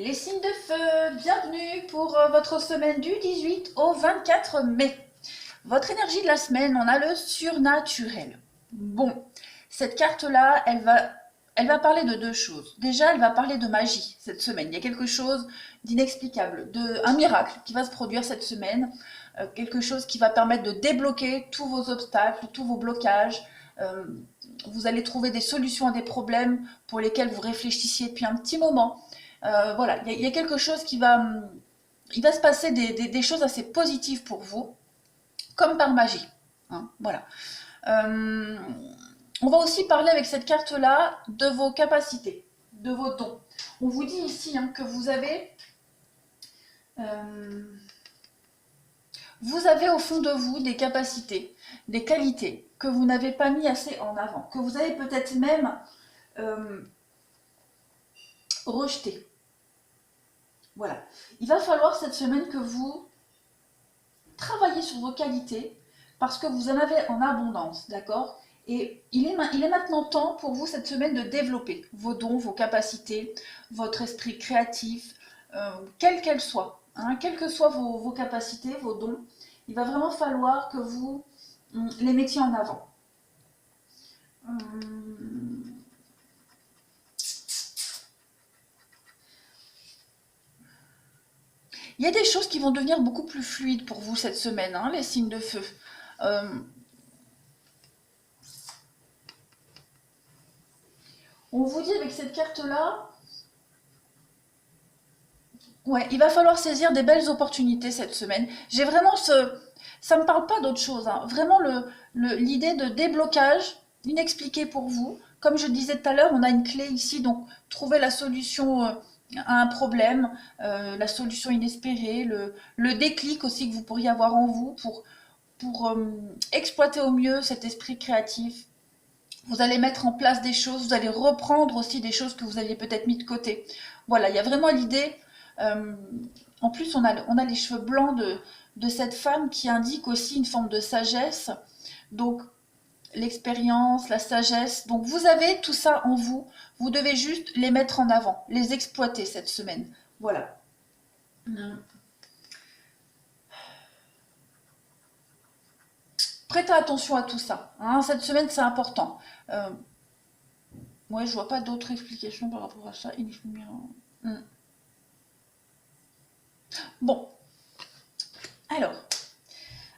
Les signes de feu, bienvenue pour votre semaine du 18 au 24 mai. Votre énergie de la semaine, on a le surnaturel. Bon, cette carte-là, elle va parler de deux choses. Déjà, elle va parler de magie cette semaine. Il y a quelque chose d'inexplicable, un miracle qui va se produire cette semaine. Quelque chose qui va permettre de débloquer tous vos obstacles, tous vos blocages. Euh, vous allez trouver des solutions à des problèmes pour lesquels vous réfléchissiez depuis un petit moment. Voilà, il y a quelque chose il va se passer des choses assez positives pour vous, comme par magie. Hein, voilà. Euh, on va aussi parler avec cette carte-là de vos capacités, de vos dons. On vous dit ici que euh, vous avez au fond de vous des capacités, des qualités que vous n'avez pas mis assez en avant, que vous avez peut-être même euh, rejetées. Voilà. Il va falloir cette semaine que vous travaillez sur vos qualités parce que vous en avez en abondance, d'accord? Et il est maintenant temps pour vous cette semaine de développer vos dons, vos capacités, votre esprit créatif, quelles qu'elles soient, hein, quelles que soient vos capacités, vos dons, il va vraiment falloir que vous les mettiez en avant. Il y a des choses qui vont devenir beaucoup plus fluides pour vous cette semaine, hein, les signes de feu. Euh, on vous dit avec cette carte-là, ouais, il va falloir saisir des belles opportunités cette semaine. J'ai vraiment ça me parle pas d'autre chose, hein. Vraiment l'idée de déblocage inexpliqué pour vous. Comme je disais tout à l'heure, on a une clé ici, donc trouver la solution à un problème, la solution inespérée, le déclic aussi que vous pourriez avoir en vous pour exploiter au mieux cet esprit créatif. Vous allez mettre en place des choses, vous allez reprendre aussi des choses que vous aviez peut-être mis de côté. Voilà, il y a vraiment l'idée. euh, En plus, on a les cheveux blancs de cette femme qui indique aussi une forme de sagesse. Donc, l'expérience, la sagesse. Donc, vous avez tout ça en vous. Vous devez juste les mettre en avant, les exploiter cette semaine. Voilà. Prêtez attention à tout ça, hein. Cette semaine, c'est important. Euh, ouais, je vois pas d'autres explications par rapport à ça. Hmm. Bon, alors,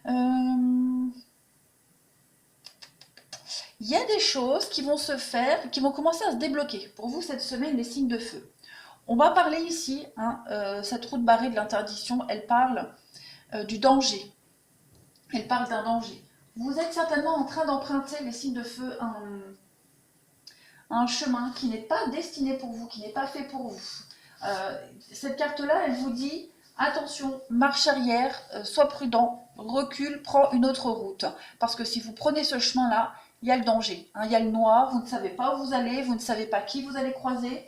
euh, il y a des choses qui vont se faire, qui vont commencer à se débloquer. Pour vous, cette semaine, les signes de feu. On va parler ici, hein, cette route barrée de l'interdiction, elle parle du danger. Elle parle d'un danger. Vous êtes certainement en train d'emprunter, les signes de feu, un chemin qui n'est pas destiné pour vous, qui n'est pas fait pour vous. Cette carte-là, elle vous dit attention, marche arrière, sois prudent, recule, prends une autre route. Parce que si vous prenez ce chemin-là, il y a le danger, hein, il y a le noir, vous ne savez pas où vous allez, vous ne savez pas qui vous allez croiser,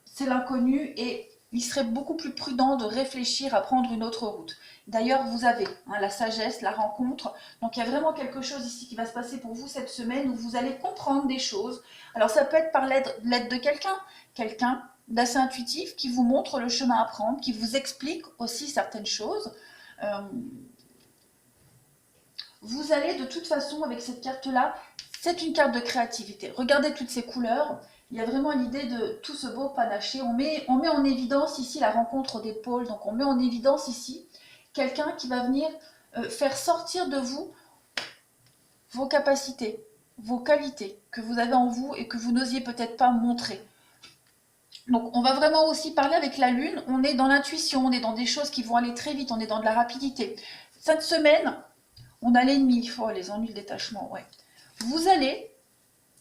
c'est l'inconnu et il serait beaucoup plus prudent de réfléchir à prendre une autre route. D'ailleurs, vous avez la sagesse, la rencontre. Donc, il y a vraiment quelque chose ici qui va se passer pour vous cette semaine où vous allez comprendre des choses. Alors, ça peut être par l'aide de quelqu'un d'assez intuitif qui vous montre le chemin à prendre, qui vous explique aussi certaines choses. Euh, vous allez de toute façon, avec cette carte-là, c'est une carte de créativité. Regardez toutes ces couleurs. Il y a vraiment l'idée de tout ce beau panaché. On met en évidence ici la rencontre des pôles. Donc, on met en évidence ici quelqu'un qui va venir faire sortir de vous vos capacités, vos qualités que vous avez en vous et que vous n'osiez peut-être pas montrer. Donc on va vraiment aussi parler avec la lune, on est dans l'intuition, on est dans des choses qui vont aller très vite, on est dans de la rapidité. Cette semaine, on a l'ennemi, oh, les ennuis, le détachement, ouais. Vous allez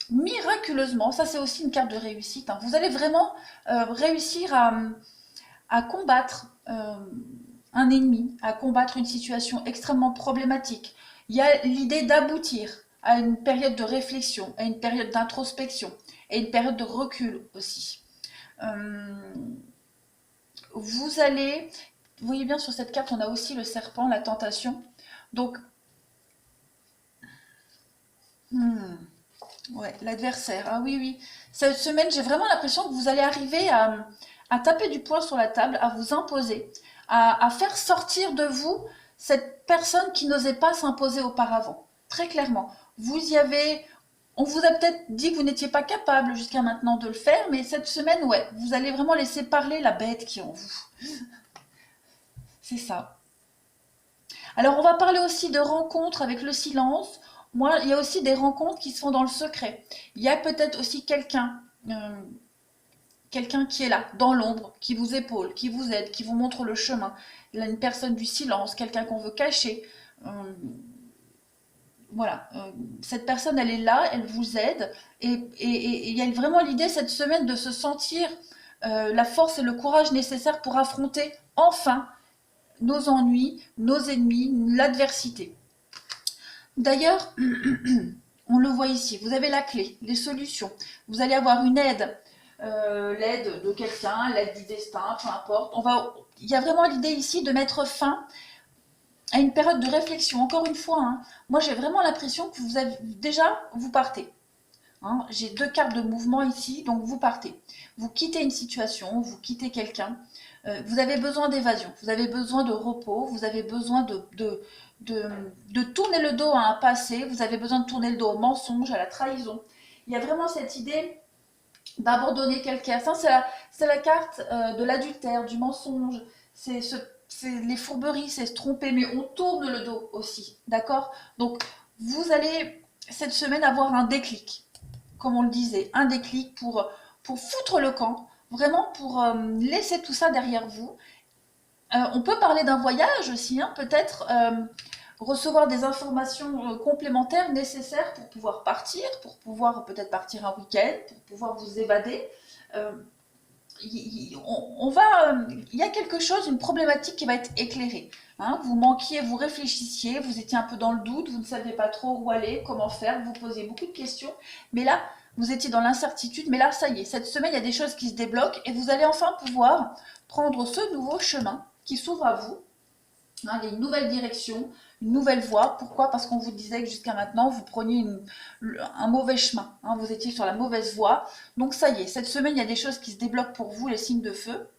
miraculeusement, ça c'est aussi une carte de réussite, hein, vous allez vraiment réussir à combattre un ennemi, à combattre une situation extrêmement problématique. Il y a l'idée d'aboutir à une période de réflexion, à une période d'introspection et une période de recul aussi. Euh, vous allez, vous voyez bien sur cette carte, on a aussi le serpent, la tentation. Donc, ouais, l'adversaire. Ah oui, oui. Cette semaine, j'ai vraiment l'impression que vous allez arriver à taper du poing sur la table, à vous imposer, à faire sortir de vous cette personne qui n'osait pas s'imposer auparavant. Très clairement. On vous a peut-être dit que vous n'étiez pas capable jusqu'à maintenant de le faire, mais cette semaine, ouais, vous allez vraiment laisser parler la bête qui est en vous. C'est ça. Alors, on va parler aussi de rencontres avec le silence. Moi, il y a aussi des rencontres qui se font dans le secret. Il y a peut-être aussi quelqu'un qui est là, dans l'ombre, qui vous épaule, qui vous aide, qui vous montre le chemin. Il y a une personne du silence, quelqu'un qu'on veut cacher. Euh, voilà, cette personne, elle est là, elle vous aide. Et il y a vraiment l'idée cette semaine de se sentir la force et le courage nécessaires pour affronter enfin nos ennuis, nos ennemis, l'adversité. D'ailleurs, on le voit ici, vous avez la clé, les solutions. Vous allez avoir une aide, l'aide de quelqu'un, l'aide du destin, peu importe. Il y a vraiment l'idée ici de mettre fin à une période de réflexion. Encore une fois, hein, moi j'ai vraiment l'impression que vous partez. Hein. J'ai 2 cartes de mouvement ici, donc vous partez. Vous quittez une situation, vous quittez quelqu'un. Vous avez besoin d'évasion, vous avez besoin de repos, vous avez besoin de tourner le dos à un passé, vous avez besoin de tourner le dos au mensonge, à la trahison. Il y a vraiment cette idée d'abandonner quelqu'un. Ça, c'est la carte de l'adultère, du mensonge. C'est les fourberies, c'est se tromper, mais on tourne le dos aussi, d'accord? Donc, vous allez cette semaine avoir un déclic, comme on le disait, un déclic pour foutre le camp, vraiment pour laisser tout ça derrière vous. On peut parler d'un voyage aussi, hein, peut-être recevoir des informations complémentaires nécessaires pour pouvoir partir, pour pouvoir peut-être partir un week-end, pour pouvoir vous évader. Euh, il y a quelque chose, une problématique qui va être éclairée. Hein. Vous manquiez, vous réfléchissiez, vous étiez un peu dans le doute, vous ne saviez pas trop où aller, comment faire, vous posiez beaucoup de questions. Mais là, vous étiez dans l'incertitude. Mais là, ça y est, cette semaine, il y a des choses qui se débloquent et vous allez enfin pouvoir prendre ce nouveau chemin qui s'ouvre à vous. Hein, il y a une nouvelle direction, une nouvelle voie. Pourquoi? Parce qu'on vous disait que jusqu'à maintenant, vous preniez un mauvais chemin. Hein, vous étiez sur la mauvaise voie. Donc ça y est, cette semaine, il y a des choses qui se débloquent pour vous, les signes de feu.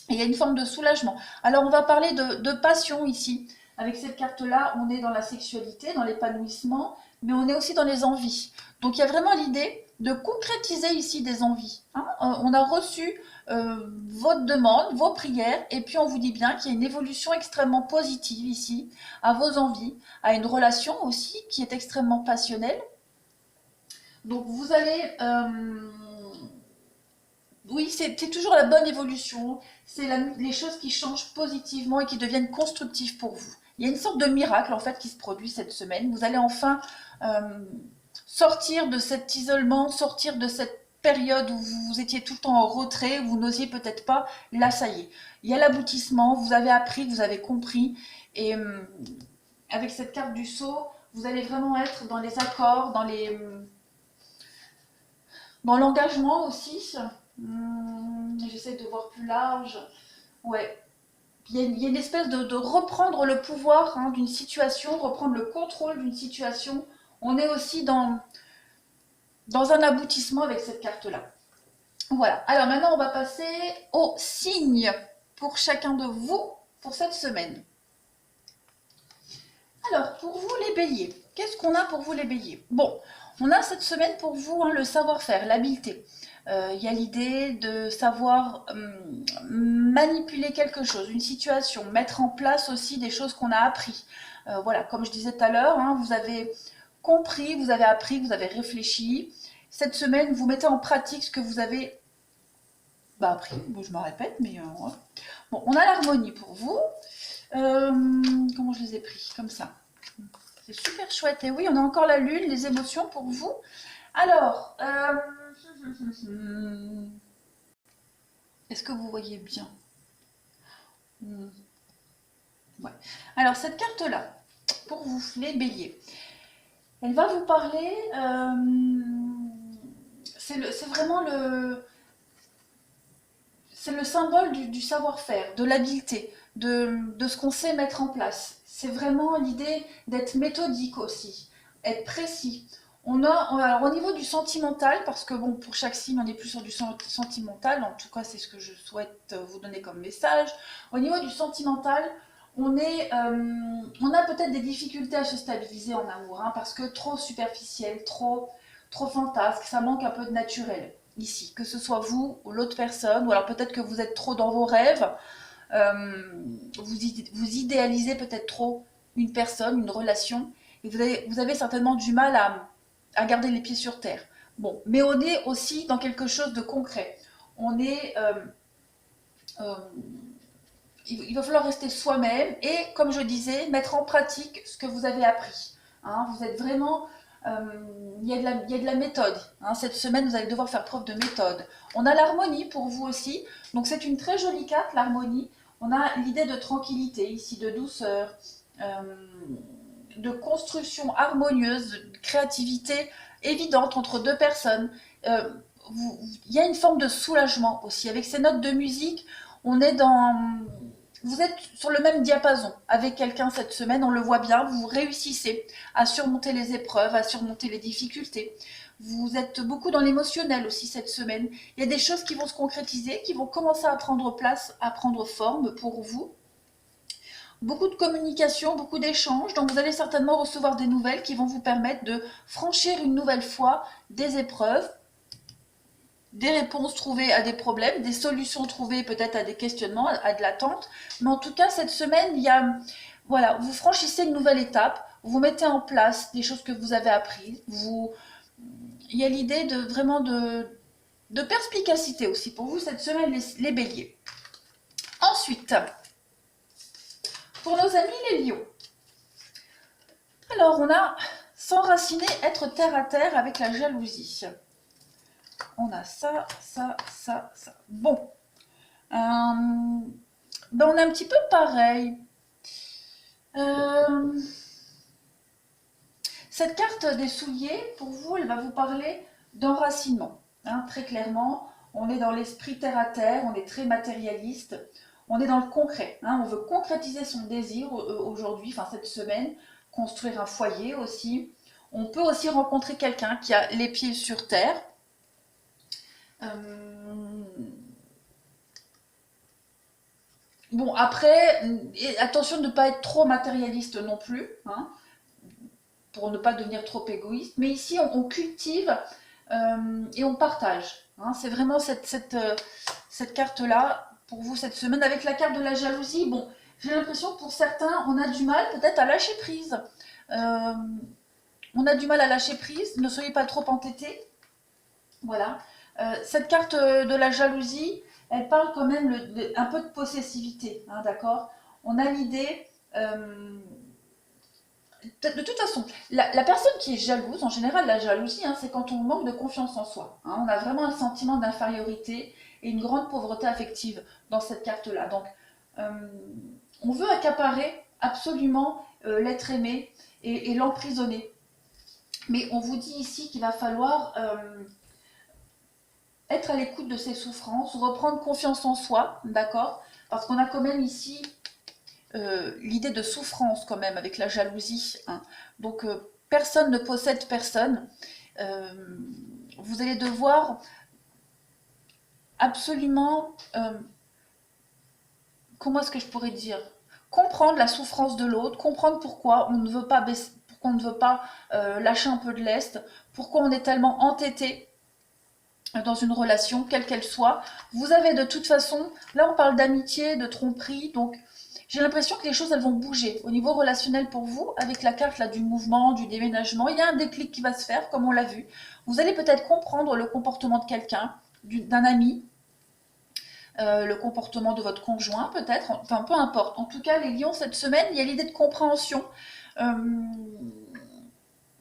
Et il y a une forme de soulagement. Alors on va parler de passion ici. Avec cette carte-là, on est dans la sexualité, dans l'épanouissement, mais on est aussi dans les envies. Donc il y a vraiment l'idée de concrétiser ici des envies. Hein. On a reçu votre demande, vos prières, et puis on vous dit bien qu'il y a une évolution extrêmement positive ici, à vos envies, à une relation aussi qui est extrêmement passionnelle. Donc vous allez... oui, c'est toujours la bonne évolution, c'est les choses qui changent positivement et qui deviennent constructives pour vous. Il y a une sorte de miracle en fait qui se produit cette semaine. Vous allez enfin sortir de cet isolement, sortir de cette période où vous étiez tout le temps en retrait, où vous n'osiez peut-être pas. Là, ça y est. Il y a l'aboutissement, vous avez appris, vous avez compris. Et avec cette carte du sceau, vous allez vraiment être dans les accords, dans l'engagement aussi. J'essaie de voir plus large. Ouais. Il y a une espèce de reprendre le pouvoir hein, d'une situation, reprendre le contrôle d'une situation. On est aussi dans un aboutissement avec cette carte-là. Voilà. Alors maintenant, on va passer aux signes pour chacun de vous pour cette semaine. Alors, pour vous les béliers, qu'est-ce qu'on a pour vous les béliers? Bon, on a cette semaine pour vous hein, le savoir-faire, l'habileté. Il y a l'idée de savoir manipuler quelque chose, une situation, mettre en place aussi des choses qu'on a appris. Voilà, comme je disais tout à l'heure, hein, vous avez compris, vous avez appris, vous avez réfléchi. Cette semaine, vous mettez en pratique ce que vous avez appris. Bon, je me répète, mais ouais. Bon, on a l'harmonie pour vous. Comment je les ai pris? Comme ça. C'est super chouette. Et oui, on a encore la lune, les émotions pour vous. Alors, est-ce que vous voyez bien? Ouais. Alors, cette carte-là, pour vous, les béliers, elle va vous parler. C'est vraiment c'est le symbole du savoir-faire, de l'habileté, de ce qu'on sait mettre en place. C'est vraiment l'idée d'être méthodique aussi, être précis. Alors, au niveau du sentimental, parce que bon, pour chaque signe, on est plus sur du sentimental, en tout cas, c'est ce que je souhaite vous donner comme message. Au niveau du sentimental, on a peut-être des difficultés à se stabiliser en amour, hein, parce que trop superficiel, trop fantasque, ça manque un peu de naturel ici, que ce soit vous ou l'autre personne, ou alors peut-être que vous êtes trop dans vos rêves, vous idéalisez peut-être trop une personne, une relation, et vous avez certainement du mal à garder les pieds sur terre. Bon, mais on est aussi dans quelque chose de concret. On est, euh, il va falloir rester soi-même et, comme je disais, mettre en pratique ce que vous avez appris. Hein, vous êtes vraiment, il y a de la méthode. Hein, cette semaine, vous allez devoir faire preuve de méthode. On a l'harmonie pour vous aussi. Donc c'est une très jolie carte, l'harmonie. On a l'idée de tranquillité ici, de douceur, de construction harmonieuse, de créativité évidente entre deux personnes. Euh, il y a une forme de soulagement aussi. Avec ces notes de musique, on est dans... Vous êtes sur le même diapason avec quelqu'un cette semaine, on le voit bien, vous réussissez à surmonter les épreuves, à surmonter les difficultés. Vous êtes beaucoup dans l'émotionnel aussi cette semaine. Il y a des choses qui vont se concrétiser, qui vont commencer à prendre place, à prendre forme pour vous. Beaucoup de communication, beaucoup d'échanges, donc vous allez certainement recevoir des nouvelles qui vont vous permettre de franchir une nouvelle fois des épreuves, des réponses trouvées à des problèmes, des solutions trouvées peut-être à des questionnements, à de l'attente. Mais en tout cas, cette semaine, voilà, vous franchissez une nouvelle étape, vous mettez en place des choses que vous avez apprises. Il y a l'idée de vraiment de perspicacité aussi pour vous cette semaine, les béliers. Ensuite, pour nos amis les lions. Alors, on a s'enraciner, être terre à terre avec la jalousie. On a ça. Bon. Ben on est un petit peu pareil. Cette carte des souliers, pour vous, elle va vous parler d'enracinement. Hein, très clairement, on est dans l'esprit terre à terre, on est très matérialiste, on est dans le concret. Hein, on veut concrétiser son désir aujourd'hui, enfin cette semaine, construire un foyer aussi. On peut aussi rencontrer quelqu'un qui a les pieds sur terre. Bon, après, attention de ne pas être trop matérialiste non plus, hein, pour ne pas devenir trop égoïste. Mais ici, on cultive et on partage. Hein. C'est vraiment cette carte-là pour vous cette semaine. Avec la carte de la jalousie, bon, j'ai l'impression que pour certains, on a du mal peut-être à lâcher prise. On a du mal à lâcher prise. Ne soyez pas trop entêtés. Voilà. Cette carte de la jalousie, elle parle quand même un peu de possessivité, hein, d'accord. On a l'idée, de toute façon, la personne qui est jalouse, en général, la jalousie, hein, c'est quand on manque de confiance en soi. Hein, on a vraiment un sentiment d'infériorité et une grande pauvreté affective dans cette carte-là. Donc, on veut accaparer absolument l'être aimé et l'emprisonner. Mais on vous dit ici qu'il va falloir être à l'écoute de ses souffrances, reprendre confiance en soi, d'accord? Parce qu'on a quand même ici l'idée de souffrance quand même avec la jalousie. Hein. Donc personne ne possède personne. Vous allez devoir absolument, comment est-ce que je pourrais dire? Comprendre la souffrance de l'autre, comprendre pourquoi on ne veut pas baisser, pourquoi on ne veut pas lâcher un peu de lest, pourquoi on est tellement entêté dans une relation, quelle qu'elle soit. Vous avez de toute façon, là on parle d'amitié, de tromperie, donc j'ai l'impression que les choses elles vont bouger au niveau relationnel pour vous, avec la carte là du mouvement, du déménagement, il y a un déclic qui va se faire, comme on l'a vu. Vous allez peut-être comprendre le comportement de quelqu'un, d'un ami, le comportement de votre conjoint peut-être, enfin peu importe. En tout cas, les lions cette semaine, il y a l'idée de compréhension.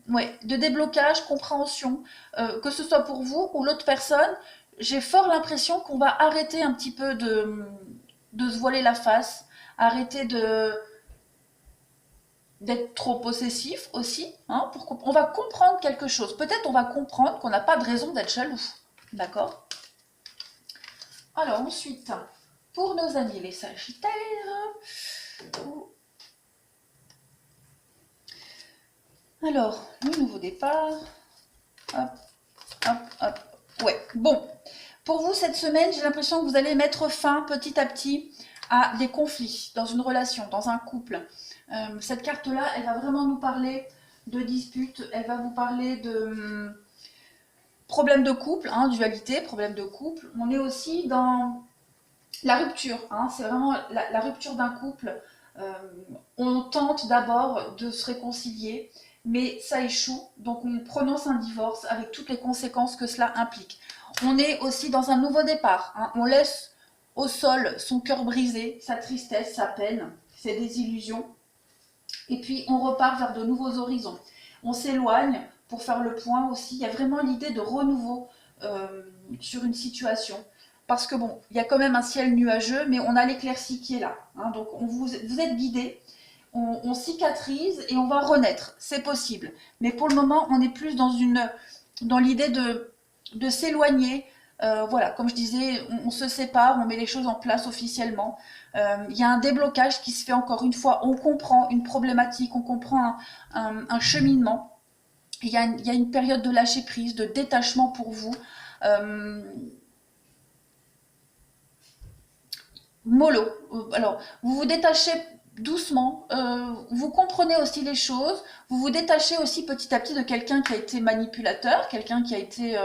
Ouais, de déblocage, compréhension, que ce soit pour vous ou l'autre personne, j'ai fort l'impression qu'on va arrêter un petit peu de se voiler la face, arrêter d'être trop possessif aussi, hein, on va comprendre quelque chose. Peut-être on va comprendre qu'on n'a pas de raison d'être jaloux, d'accord? Alors ensuite, pour nos amis les Sagittaires, alors, le nouveau départ, hop, hop, hop. Ouais, bon. Pour vous, cette semaine, j'ai l'impression que vous allez mettre fin petit à petit à des conflits dans une relation, dans un couple. Cette carte-là, elle va vraiment nous parler de disputes, elle va vous parler de problèmes de couple, hein, dualité, problème de couple. On est aussi dans la rupture, hein, c'est vraiment la rupture d'un couple. Euh, on tente d'abord de se réconcilier, mais ça échoue, donc on prononce un divorce avec toutes les conséquences que cela implique. On est aussi dans un nouveau départ, hein, on laisse au sol son cœur brisé, sa tristesse, sa peine, ses désillusions, et puis on repart vers de nouveaux horizons. On s'éloigne pour faire le point aussi, il y a vraiment l'idée de renouveau sur une situation. Parce que bon, il y a quand même un ciel nuageux, mais on a l'éclaircie qui est là. Hein, donc vous êtes guidés, on cicatrise et on va renaître. C'est possible. Mais pour le moment, on est plus dans l'idée de s'éloigner. Voilà, comme je disais, on se sépare, on met les choses en place officiellement. Il y a un déblocage qui se fait encore une fois. On comprend une problématique, on comprend un cheminement. Il y a une période de lâcher prise, de détachement pour vous. Mollo. Alors, vous vous détachez doucement, vous comprenez aussi les choses, vous vous détachez aussi petit à petit de quelqu'un qui a été manipulateur, quelqu'un qui a été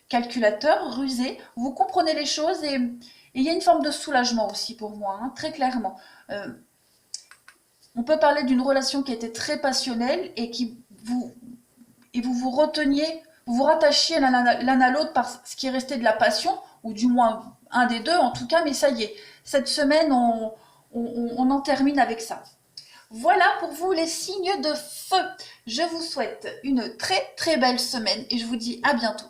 calculateur, rusé. Vous comprenez les choses et il y a une forme de soulagement aussi pour moi, hein, très clairement. On peut parler d'une relation qui était très passionnelle et vous vous reteniez, vous vous rattachiez l'un à l'autre par ce qui est resté de la passion, ou du moins un des deux en tout cas, mais ça y est, cette semaine on en termine avec ça. Voilà pour vous les signes de feu. Je vous souhaite une très très belle semaine et je vous dis à bientôt.